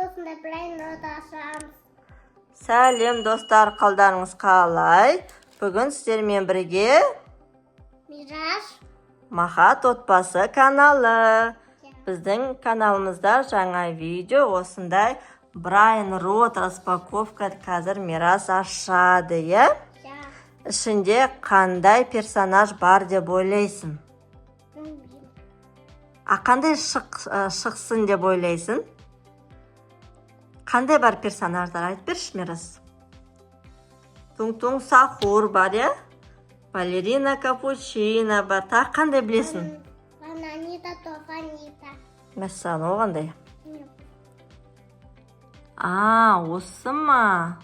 осында Брайан Рот ашамыз. Сәлем достар, қалдарыңыз қалай? Бүгін сіздермен бірге Мираж, Махат отбасы каналы. Біздің каналымызда жаңа видео осындай Брайан Рот распаковка қазір Мираж ашады, е? Ішінде қандай персонаж бар деп ойлайсың? А қандай шықсын деп ойлайсың? Қандай бар персонаждар айтып берші, Мирас? Туң-туң Сахур бар, я? Балерина Капучино бар. Тағы қандай білесің? Бананита, Тофанита. Мәссаған, ол қандай? Осы ма?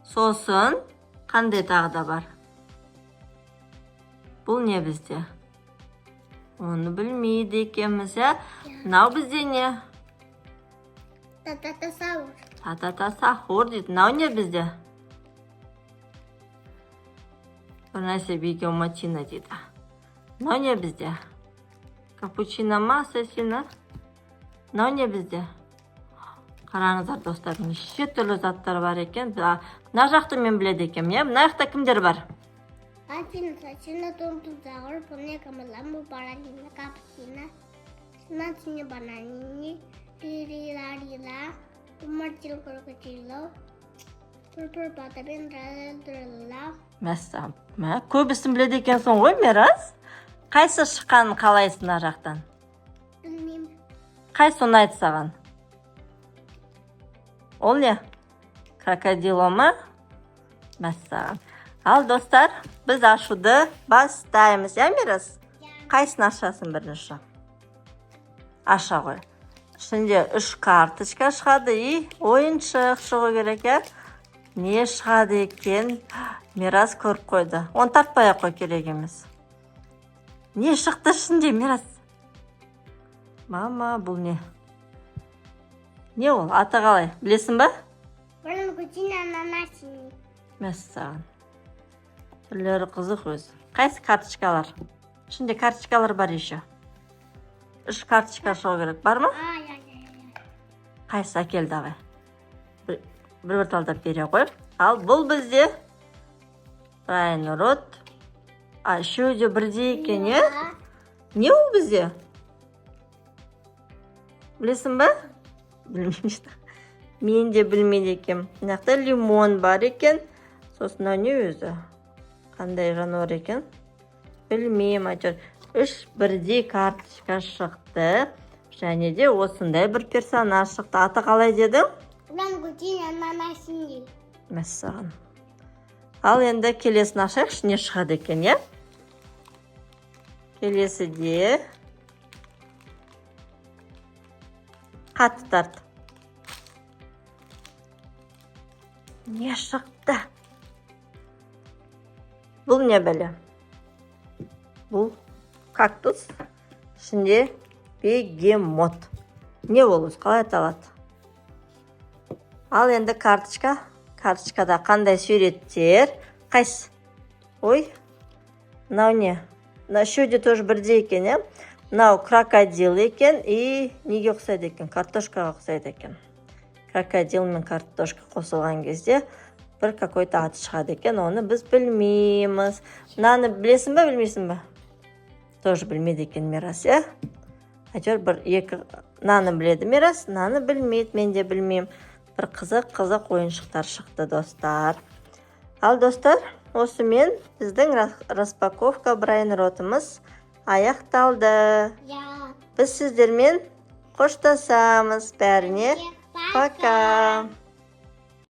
Сосын қандай тағы да бар? Бұл не бізде? Оны білмейді екенбіз, я? Мынау бізде не? Та-та-та Саур. Та-та-та Сахур дейді. Мынау не бізде? Бір нәрсе Биге Матина дейді. Мынау не бізде? Капучино ма, ассасина? Мынау не бізде? Қараңыздар достар, неше түрлі заттар бар екен. Мына жақты мен біледі екенмін, я? Мына жақта кімдер бар? Афина, Сачина, Тум-Тум Сахур, Поне Камаламу, Балерина Капучино, Сначина Банани, Рила, Мартил Крокодило, Пурпур Батабен, Рала. Мәссаған. Көбісін біледі екенсің ғой, Мирас? Қайсы шыққанын қалайсың мына жақтан? Білмеймін. Қайсы ұнайды саған? Ол не? Крокодило ма? Мәссаған. Ал достар, біз ашуды бастаймыз, я, Мирас? Қайсын ашасың бірінші? Аша ғой. Ішінде 3 карточка шығады, ойыншық шығу керек, я? Не шығады екен? Мирас көріп қойды. Оны тартпай-ақ қой, керек емес. Не шықты ішінде, Мирас? Мама, бұл не? Не ол? Аты қалай? Білесің ба? Бұрын күтіне ананасыны. Мәссаған. Түрлері қызық өзі. Қайсы карточкалар? Ішінде карточкалар бар еще. 3 карточка шығу керек. Бар ма? Қайсы әкелді ағай? Бір талдап бере қой. Ал бұл бізде Брайан Рот. Үшеуі бірдей екен, не? Не ол бізде? Білесің ба? Білмеймін. Мен де білмейді екем. Мынақта лимон бар екен. Сосын не өзі? Қандай жануар екен? Білмеймін, айтыр. 3 бірдей карточка шықты. Және де осындай бір персонаж шықты. Аты қалай дедің? Бұрын күтіне ананасыны. Мәссаған. Ал енді келесін ашайық, ішіне шығады екен, я? Келесі де қатты тарт. Не шықты? Бұл не бәле? Бұл кактус. Ішінде бегемот. Не ол өз? Қалай аталады? Ал енді карточка. Карточкада қандай суреттер? Қайсы? Ой, мынау не? Мына үшеуде тоже бірдей екен, е? Мынау крокодил екен, и неге ұқсайды екен? Картошкаға ұқсайды екен. Крокодил мен картошка қосылған кезде бір какой-то аты шығады екен, оны біз білмейміз. Мынаны білесің ба, білмейсің ба? Тоже білмейді екен Мирас, е? Әйтеуір бір екі мынаны біледі Мирас, мынаны білмейді, мен де білмеймін. Бір қызық ойыншықтар шықты, достар. Ал достар, осымен біздің распаковка Брайан Ротымыз аяқталды. Біз сіздермен қоштасамыз. Бәріне пока.